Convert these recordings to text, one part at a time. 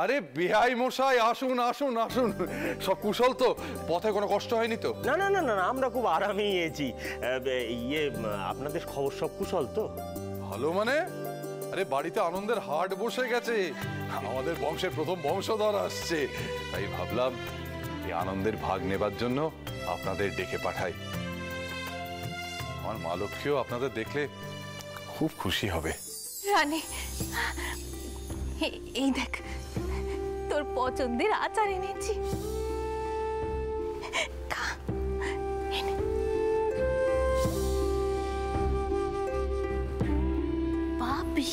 আরে বিহাই মশাই, আসুন আসুন আসুন। সব কুশল তো? পথে কোনো কষ্ট হয়নি তো? না না না না, আমরা খুব আরামেই এসেছি। আপনাদের খবর সব কুশল তো? ভালো মানে? আরে বাড়িতে আনন্দের হাট বসে গেছে, আমাদের বংশের প্রথম বংশধর আসছে, তাই ভাবলাম এই আনন্দের ভাগ নেবার জন্য আপনাদের ডেকে পাঠাই। আমার মা লক্ষ্মীও আপনাদের দেখলে খুব খুশি হবে। রানী, এই দেখ তোর পছন্দের আচার এনেছি। বাপি,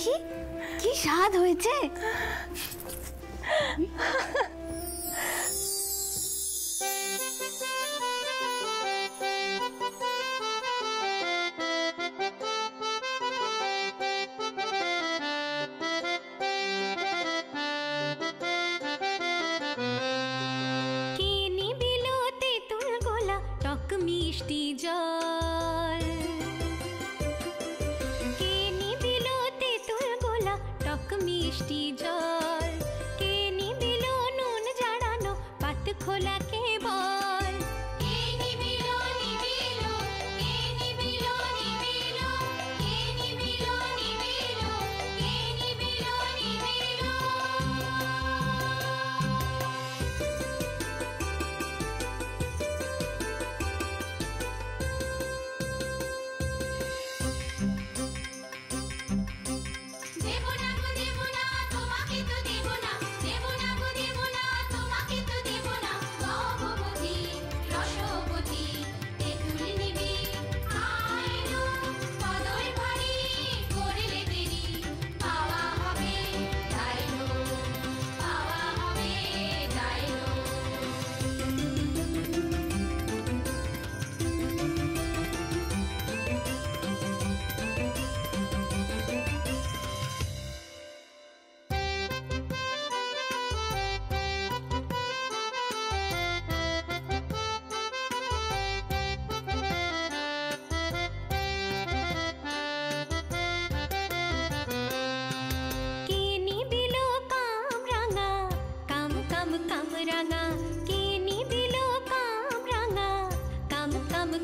কি স্বাদ হয়েছে! মিষ্টি জল কে নিবিল তেঁতুল গোলা টক মিষ্টি জল, কে নিবিল নুন জড়ানো পাত খোলা কে বল। কে নিবিল নিবিল, কে নিবিল নিবিল, কে নিবিল নিবিল, কে নিবিল নিবিল।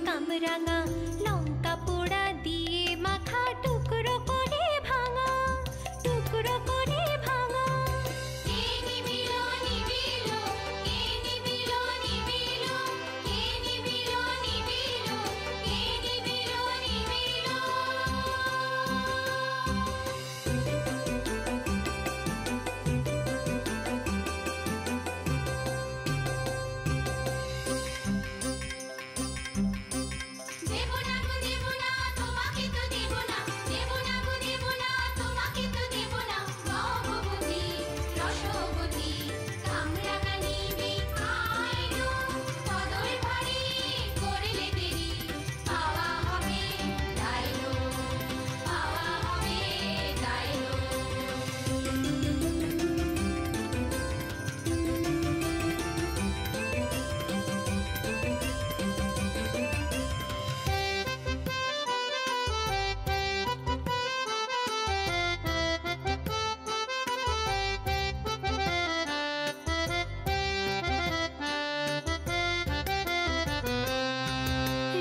কামরাঙা লঙ্কা পোড়া দিয়ে মাখা টুকরো করে ভাঙা, টুকরো করে ভাঙা। কে নিবিল নিবিল, কে নিবিল নিবিল, কে নিবিল নিবিল, কে নিবিল নিবিল।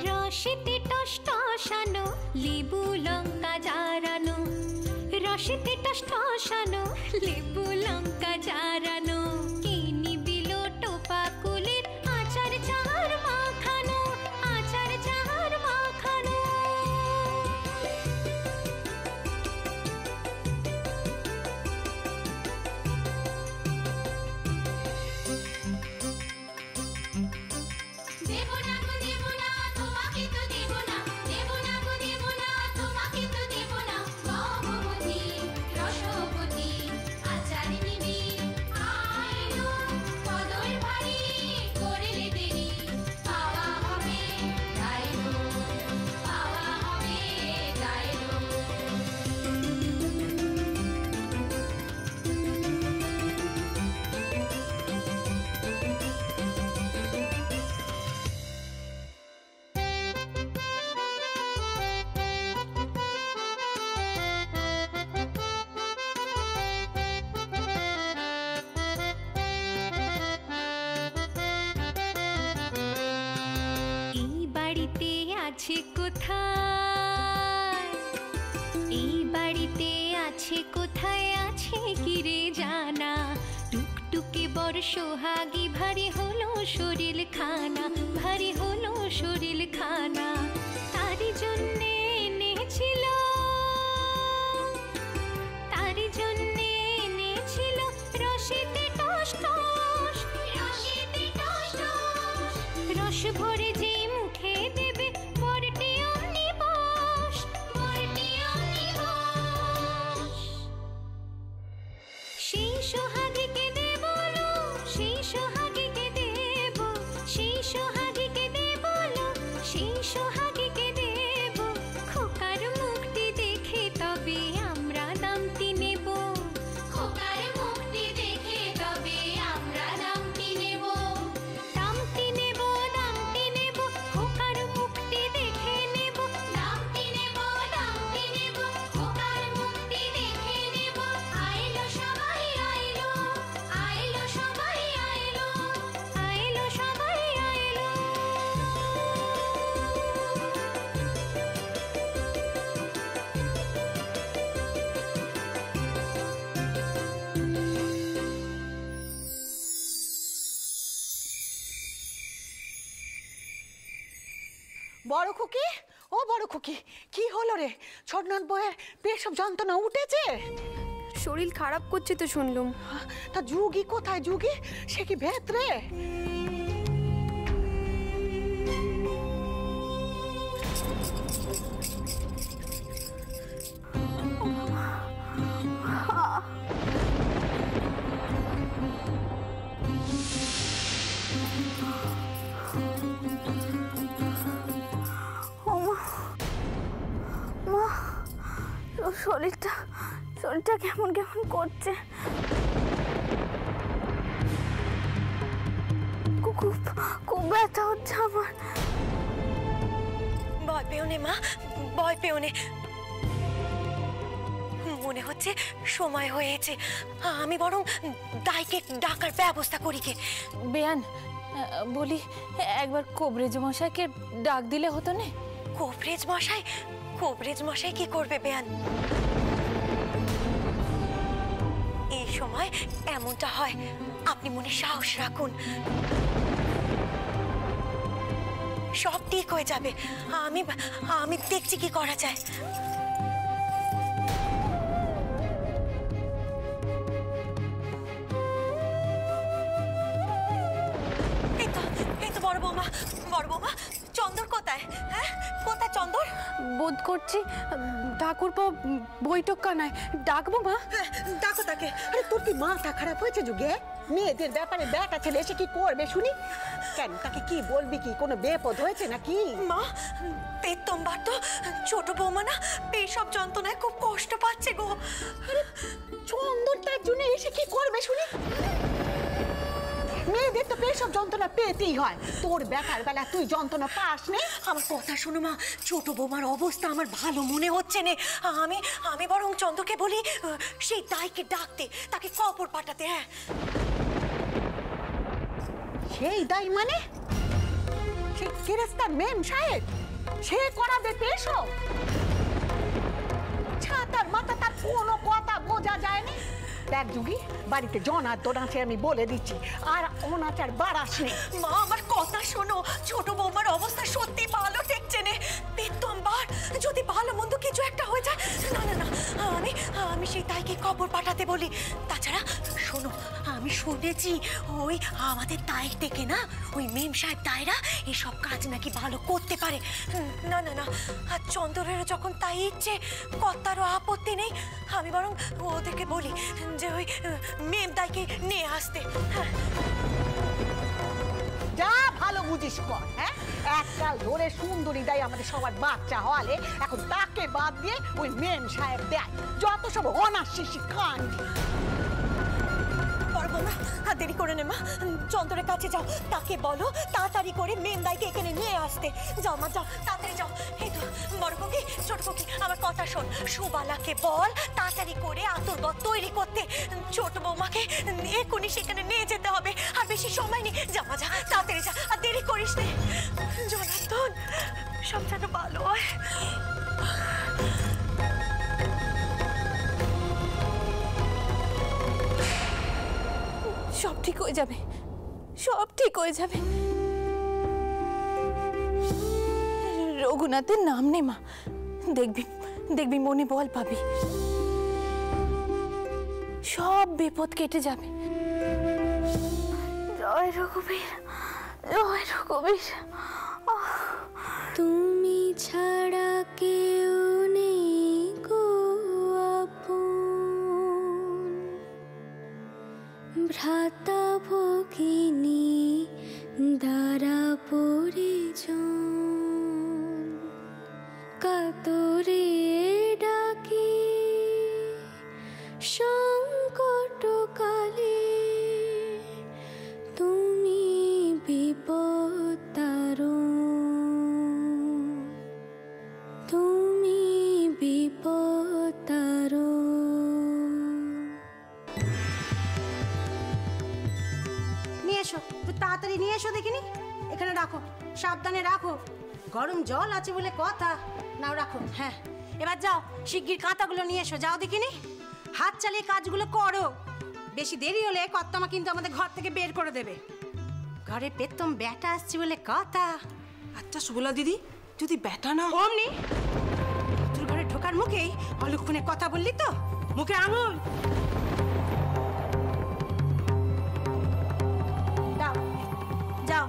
রসেতে টসটসানো লেবু লঙ্কা জারানো, রসেতে টসটসানো লেবু লঙ্কা জারানো। কে নিবিল টোপা কুলের আচার চার মাখানো, আচার চার মাখানো। আচার নিবি কোথায়, এই বাড়িতে আছে কোথায় আছে কি রে জানা, টুকটুকে বড় সোহাগী ভারী হলো শরীর খানা, ভারী হলো শরীর খানা, তারই জন্যে এনেছিল, তারই জন্যে এনেছিল রসেতে টস টস, রসেতে টস টস, রস ভরে যে মুখে দেবে বরটি অমনি বস, বরটি অমনি বস। সেই সোহাগীকে দেব লো, সেই সোহাগীকে দেব, সেই সোহাগীকে দেব লো, সেই সোহাগীকে দেব, খোকার মুখটি দেখে তবে আমরা দামটি নেব, খোকার মুখটি দেখে তবে আমরা দামটি নেব, দামটি নেব, দামটি নেব, খোকার মুখটি দেখে নেব, দামটি নেব, দামটি নেব, খোকার মুখটি দেখে নেব। আইলো সবাই আইলো, আইলো সবাই আইলো, আইলো সবাই আইলো। বড় খুকি, ও বড় খুকি, কি হলো রে? ছোটনাথ বউয়ের পেশব যন্ত্রণা উঠেছে? শরীর খারাপ করছে তো শুনলুম। তা যুগি কোথায়? যুগি সে কি ভেতরে? শরীরটা কেমন কেমন করছে। খুব খুব ব্যথা হচ্ছে আমার। ভয় পেও নে মা, ভয় পেও নে। মনে হচ্ছে সময় হয়েছে, আমি বরং দাইকে ডাকার ব্যবস্থা করি। কে বেয়ান, বলি একবার কবরেজ মশাইকে ডাক দিলে হতো না? কবরেজ মশাই? কবরেজ মশাই কি করবে বেয়ান? এই সময় এমনটা হয়, আপনি মনে সাহস রাখুন, সব ঠিক হয়ে যাবে। আমি দেখছি কি করা যায়। এই তো বড় বৌমা, বড় বৌমা, চন্দর কোথায়? হ্যাঁ, কোথায় চন্দর? বোধ করছি ঠাকুরপো বৈঠক কানায়। ডাকবো মা? ডাকো তাকে। আরে তোর কি মাথা খারাপ হয়েছে যুগে? মেয়েদের ব্যাপারে ব্যাটা ছেলে এসে কি করবে শুনি? কেন, তাকে কি বলবি? কি কোনো বেপদ হয়েছে নাকি? মা, পেতম্বার তো ছোট বৌমা না, পেশব যন্ত্রণায় খুব কষ্ট পাচ্ছে গো। আরে চন্দন তার জন্য এসে কি করবে শুনি? মেয়েদের তো পেশব যন্ত্রণা পেতেই হয়, তোর ব্যাটার বেলা তুই যন্ত্রণা পাস নে? আমার কথা শোনো মা, ছোট বৌমার অবস্থা আমার ভালো মনে হচ্ছে না। আমি বরং চন্দ্রকে বলি সেই দাইকে ডাকতে, তাকে খবর পাঠাতে। হ্যাঁ, সেই দাই মানে? সে কেরেস্তার মেম সাহেব, সে করাবে পেশব? ছাতার মাথা, তার কোনো কথা বোঝা যায়নি। দেখ যুগি, বাড়িতে জনার্দন আছে আমি বলে দিচ্ছি, আর অনাচার বাড়াস নে। মা আমার কথা শোনো, ছোট বৌমার অবস্থা সত্যি ভালো ঠেকছে না। পেতম্বার, যদি ভালো মন্দ কিছু একটা হয়ে যায়, না না না, আমি সেই দাইকে খবর পাঠাতে বলি। তাছাড়া শোনো, আমি শুনেছি ওই আমাদের দাই থেকে না, ওই মেম সাহেব দায়রা এসব কাজ নাকি ভালো করতে পারে। না না না, আর চন্দরেরও যখন তাই ইচ্ছে, কর্তারও আপত্তি নেই, আমি বরং ওদেরকে বলি যে ওই মেম দাইকে নিয়ে আসতে। হ্যাঁ, যা ভালো বুঝিস কর। হ্যাঁ, এককাল ধরে সুন্দরী দেয় আমাদের সবার বাচ্চা হলে, এখন তাকে বাদ দিয়ে ওই মেম সাহেব দেয়। যত সব অনাশিসি কাণ্ড। পারবো না, আর দেরি করে নে মা, চন্দরের কাছে যাও, তাকে বলো তাড়াতাড়ি করে মেম দাইকে এখানে নিয়ে আসতে। যাও মা, যাও, তাড়াতাড়ি যাও। এই তো বড় কোকি, ছোট কোকি, আমার কথা শোন, সুবালাকে বল তাড়াতাড়ি করে আতরবত তৈরি করতে। ছোট বৌমাকে এক্ষুনি সেখানে নিয়ে যেতে হবে, আর বেশি সময় নেই। যা মা, যা, তাড়াতাড়ি যা, আর দেরি করিস নে। জনার্দন, সব যেন ভালো হয়। সব ঠিক হয়ে যাবে, সব ঠিক হয়ে যাবে। রঘুনাথের নাম নে মা, দেখবি দেখবি মনে বল পাবি, সব বিপদ কেটে যাবে। জয় রঘুবীর, জয় রঘুবীর। তুমি ছাড়া কেউ নেই গো আপন, ভ্রাতা ভগিনী দ্বারা পরিজন, কাতরে ডাকি সংকট কালে তুমি বিপদ তারণ, তুমি বিপদ তারণ। নিয়ে এসো, একটু তাড়াতাড়ি নিয়ে এসো দেখিনি। এখানে রাখো, সাবধানে রাখো, গরম জল আছে বলে কথা। নাও রাখো। হ্যাঁ, এবার যাও, শিগগির কাঁথাগুলো নিয়ে এসো, যাও দেখিনি। হাত চালিয়ে কাজগুলো করো, বেশি দেরি হলে কর্তামা কিন্তু আমাদের ঘর থেকে বের করে দেবে। ঘরে পেতম ব্যাটা আসছে বলে কথা। আচ্ছা সুবলা দিদি, যদি ব্যাটা না অমনি তোর ঘরে ঢোকার মুখেই অলক্ষণে কথা বললি তো, মুখে আঙুল দাও, যাও।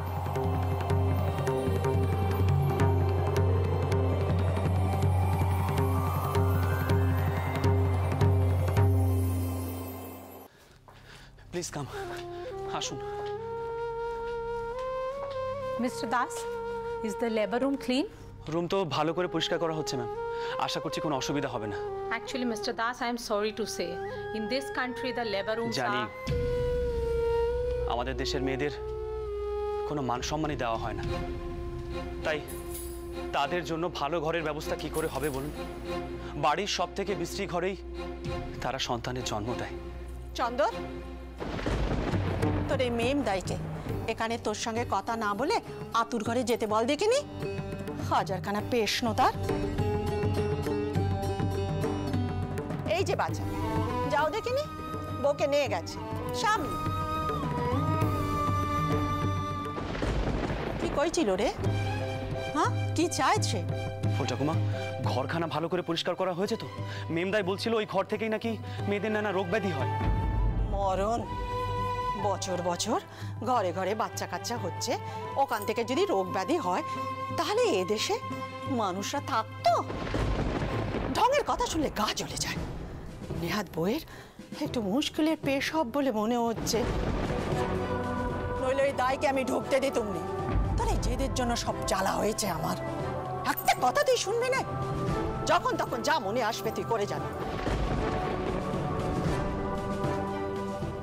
প্লিজ কাম, আসুন। Mister Das, is the labour room clean? Room তো ভালো করে পরিষ্কার করা হচ্ছে ম্যাম, আশা করছি কোনো অসুবিধা হবে না। Actually, Mr. Das, I am sorry to say, in this country the labor rooms জানি are... আমাদের দেশের মেয়েদের কোনো মান সম্মানই দেওয়া হয় না, তাই তাদের জন্য ভালো ঘরের ব্যবস্থা কি করে হবে বলুন? বাড়ির সব থেকে বিশ্রী ঘরেই তারা সন্তানের জন্ম দেয়। চন্দর, তোর এই মেম দাইকে এখানে তোর সঙ্গে কথা না বলে আতুর ঘরে যেতে বল দেখিনি। হাজারখানা পেশনো তার। এই যে বাচ্চা, যাও দেখিনি, বউকে নিয়ে গেছে সামনে। কি কইছিল রে? হ্যাঁ, কি চাইছে? ফুলঠাকুমা, ঘরখানা ভালো করে পরিষ্কার করা হয়েছে তো? মেমদাই বলছিল ওই ঘর থেকেই নাকি মেয়েদের নানা রোগ ব্যাধি হয়। মরণ, বছর বছর ঘরে ঘরে বাচ্চা কাচ্চা হচ্ছে, ওখান থেকে যদি রোগ ব্যাধি হয় তাহলে এদেশে মানুষরা থাকতো? ঢঙের কথা শুনলে গা জ্বলে যায়। নেহাত বইয়ের একটু মুশকিলের পেশ হব বলে মনে হচ্ছে, নইলে ওই দায়কে আমি ঢুকতে দিতুম নি। তোর এই জেদের জন্য সব জ্বালা হয়েছে আমার। একটা কথা তুই শুনবি না, যখন তখন যা মনে আসবে তুই করে যাবি।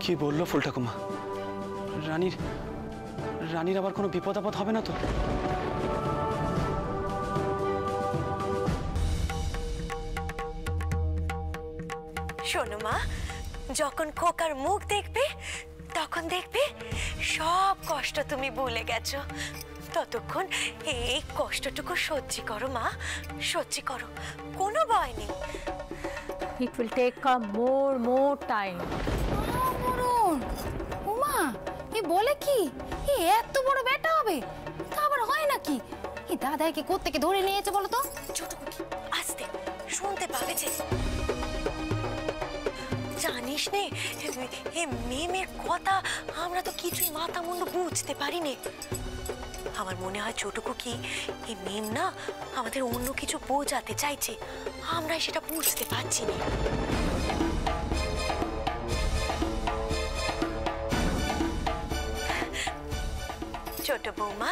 কি বললো ফুলঠাকুমা? রানীর আবার কোনো বিপদ আপদ হবে না তো? শোনো মা, যখন খোকার মুখ দেখবে তখন দেখবে সব কষ্ট তুমি ভুলে গেছো। ততক্ষণ এই কষ্টটুকু সহ্য করো মা, সহ্য করো, কোনো ভয় নেই। It will take a more time. Uma, এ বলে কি? এ এত বড় বেটা হবে? তা আবার হয় নাকি? এই দাদাকে কোত্থেকে ধরে নিয়েছে বলো তো? ছোট কুকি, আস্তে, শুনতে পাবে যে। জানিস নে, এ মেমের কথা আমরা তো কিছুই মাথা মুন্ডু বুঝতে পারিনি। আমার মনে হয় ছোট কুকি, এই মেম না আমাদের অন্য কিছু বোঝাতে চাইছে, আমরা সেটা বুঝতে পারছি না। ছোট বৌমা,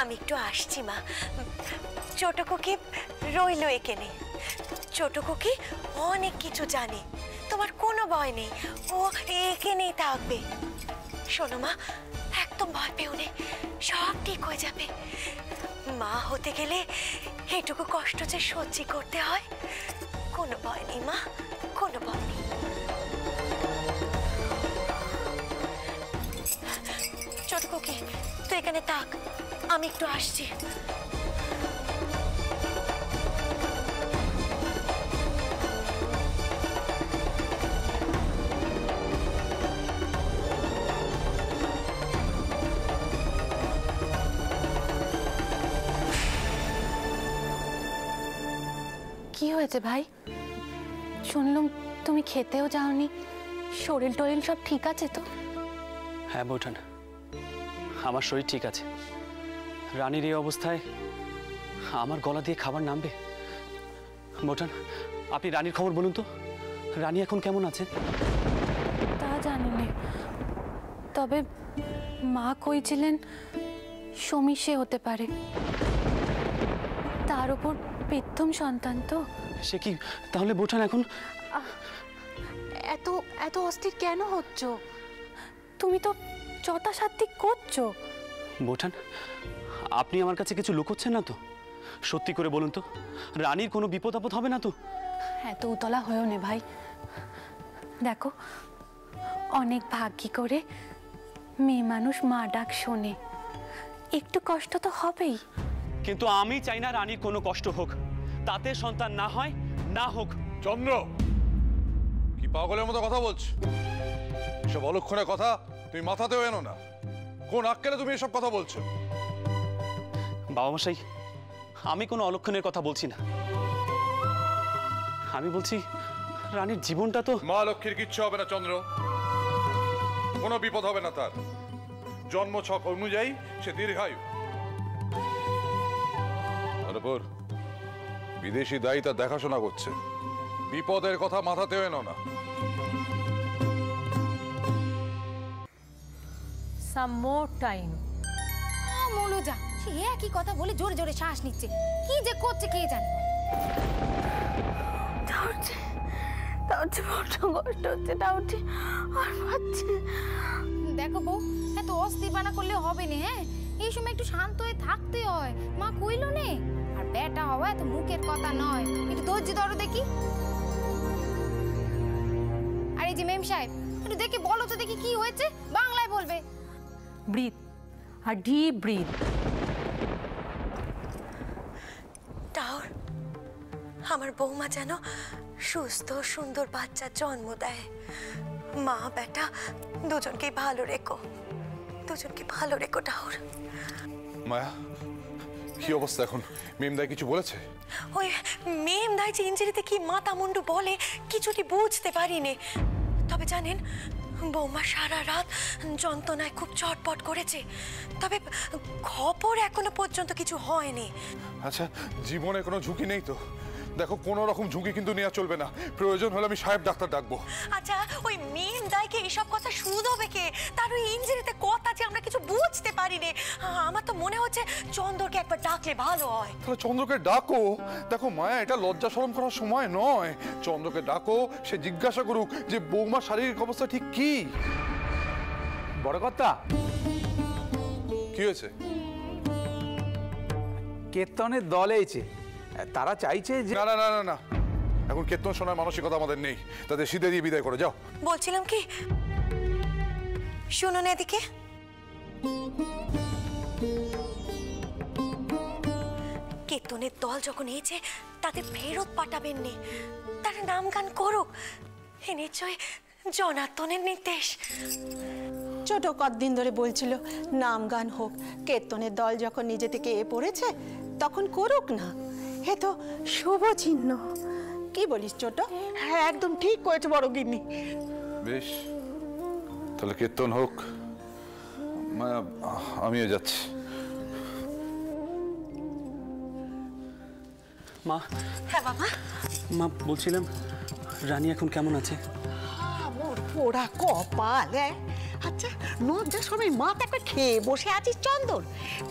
আমি একটু আসছি মা। ছোট কুকি রইল এখানে। ছোট কুকি অনেক কিছু জানে, তোমার কোনো ভয় নেই, ও এখানেই থাকবে। শোনো মা, একদম ভয় পেও না, সব ঠিক হয়ে যাবে। মা হতে গেলে এটুকু কষ্ট যে সহ্য করতে হয়, কোনো ভয় নেই মা, কোনো ভয় নেই। ছোট কুকি তুই এখানে থাক, আমি একটু আসছি। কি হয়েছে ভাই? শুনলাম তুমি খেতেও যাওনি, শরীর টরিল সব ঠিক আছে তো? হ্যাঁ বৌঠান, আমার শরীর ঠিক আছে। রানীর এই অবস্থায় আমার গলা দিয়ে খাবার নামবে? বৌঠান, আপনি রানীর খবর বলুন তো, রানী এখন কেমন আছে? তা জানি না, তবে মা কইছিলেন সমীশে হতে পারে, তার উপর প্রথম সন্তান তো। সে কি তাহলে বৌঠান এখন? এত এত অস্থির কেন হচ্ছ? তুমি তো যথাসাধ্য করছো। বৌঠান, আপনি আমার কাছে কিছু লুকোচ্ছেন না তো? সত্যি করে বলুন তো, রানীর কোনো বিপদ আপদ হবে না তো? এত উতলা হয়েও নে ভাই, দেখো অনেক ভাগ্যি করে মেয়ে মানুষ মা ডাক শোনে, একটু কষ্ট তো হবেই। কিন্তু আমি চাই না রানীর কোনো কষ্ট হোক, তাতে সন্তান না হয় না হোক। চন্দ্র, কি পাগলের মতো কথা বলছ? এসব অলক্ষণের কথা তুমি মাথাতেও এনো না। কোন আক্কেলে তুমি এসব কথা বলছো? বাবা মশাই, আমি কোনো অলক্ষণের কথা বলছি না। আমি বলছি রানীর জীবনটা তো। মা লক্ষ্মীর কিচ্ছু হবে না চন্দ্র, কোনো বিপদ হবে না তার। জন্ম ছক অনুযায়ী সে দীর্ঘায়ু। তারপর বিদেশি দায়ী তার দেখাশোনা করছে, বিপদের কথা মাথাতেও এনো না। Some more time. মনোজা, সে একই কথা বলে জোরে জোরে শ্বাস নিচ্ছে, কি যে করছে কে জানে। দেখো বউ, এত অস্থিরবানা করলে হবে না। হ্যাঁ, এই সময় একটু শান্ত হয়ে থাকতে হয়। মা কইলো নে, আর বেটা হওয়া এত মুখের কথা নয়, একটু ধৈর্য ধরো দেখি। আর এই যে মেম সাহেব, একটু দেখে বলো তো দেখি কি হয়েছে, বাংলায় বলবে। Breathe. A deep breathe. টাওর, আমার বৌমা যেন সুস্থ সুন্দর বাচ্চা জন্ম দেয়। মা বেটা দুজনকেই ভালো রেখো, দুজনকে ভালো রেখো টাওর। মায়া, কি অবস্থা এখন? মেমদাই কিছু বলেছে? ওই মেম দাই যে ইঞ্জিরিতে কি মাথা মুন্ডু বলে কিছুটি বুঝতে পারিনি। তবে জানেন, বৌমা সারা রাত যন্ত্রণায় খুব চটপট করেছে, তবে খবর এখনো পর্যন্ত কিছু হয়নি। আচ্ছা, জীবনে কোনো ঝুঁকি নেই তো? দেখো, কোনো রকম ঝুঁকি কিন্তু নেওয়া চলবে না। প্রয়োজন হলে আমি সাহেব ডাক্তার ডাকবো। আচ্ছা, ওই মেম দাইকে এইসব কথা শুধবে কে? তার ওই ইঞ্জিরিতে কথা যে আমরা কিছু বুঝতে পারিনি। আমার তো মনে হচ্ছে চন্দ্রকে একবার ডাকলে ভালো হয়। তাহলে চন্দ্রকে ডাকো। দেখো মায়া, এটা লজ্জা শরম করার সময় নয়। চন্দ্রকে ডাকো, সে জিজ্ঞাসা করুক যে বৌমার শারীরিক অবস্থা ঠিক কি। বড় কথা, কি হয়েছে? কীর্তনের দল এইছে, তারা চাইছে যে। না না না না না, এখন কীর্তন শোনার মানসিকতা আমাদের নেই। তাদের সিধে দিয়ে বিদায় করে যাও। বলছিলাম কি, শুনুন এদিকে। কীর্তনের দল যখন এসেছে তাদের ফেরত পাঠাবেন নি, তারা নাম গান করুক। এ নিশ্চয় জনার্দনের নির্দেশ। ছোট কতদিন ধরে বলছিল নাম গান হোক, কীর্তনের দল যখন নিজে থেকে পড়েছে তখন করুক না। এ তো শুভ চিহ্ন। কি বলিস ছোট? হ্যাঁ, একদম ঠিক করেছে বড় গিন্নি। বেশ, তাহলে কীর্তন হোক। আমিও যাচ্ছি। মা। হ্যাঁ বাবা। মা, বলছিলাম রানী এখন কেমন আছে? মোর পোড়া কপাল। আচ্ছা, লজ্জার সময় মাথাটা খেয়ে বসে আছিস চন্দন?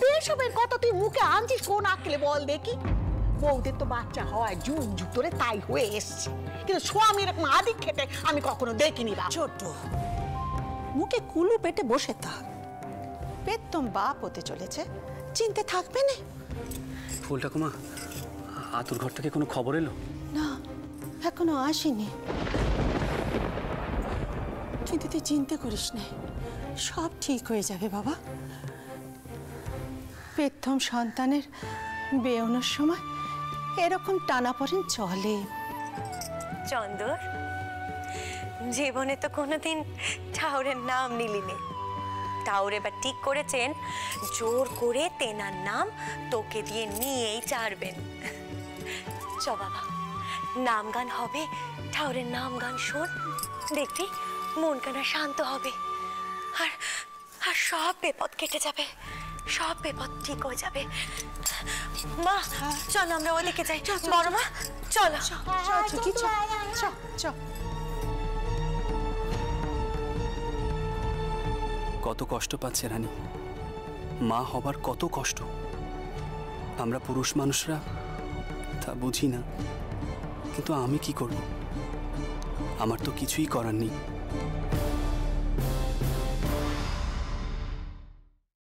বেসবের কত তুই মুখে আনছিস কোন আঁকলে বল দেখি? বউদের তো বাচ্চা হওয়ায় যুগ যুগ ধরে তাই হয়ে এসছে, কিন্তু স্বামী এরকম আদিক খেতে আমি কখনো দেখিনি। ছোট মুখে কুলু পেটে বসে থাক, পেতম বাপ হতে চলেছে, চিনতে থাকবে না। ফুল ঠাকুমা, আতুর ঘর থেকে কোনো খবর এলো? না, এখনো আসেনি। কিন্তু তুই চিন্তা করিস না, সব ঠিক হয়ে যাবে বাবা। প্রথম সন্তানের বেরোনোর সময় এরকম টানাপড়েন চলে। চন্দর, জীবনে তো কোনোদিন ঠাউরের নাম নিলিনি। ঠাউর এবার ঠিক করেছেন জোর করে তেনার নাম তোকে দিয়ে নিয়েই ছাড়বেন। চ বাবা, নাম গান হবে, ঠাকুরের নাম গান শোন, দেখবি মন কানা শান্ত হবে, আর আর সব বিপদ কেটে যাবে, সব বিপদ ঠিক হয়ে যাবে। মা চলো আমরা ওদিকে যাই। বড় মা চলো। কত কষ্ট পাচ্ছে রানী, মা হবার কত কষ্ট। আমরা পুরুষ মানুষরা তা বুঝি না, কিন্তু আমি কি করব? আমার তো কিছুই করার নেই।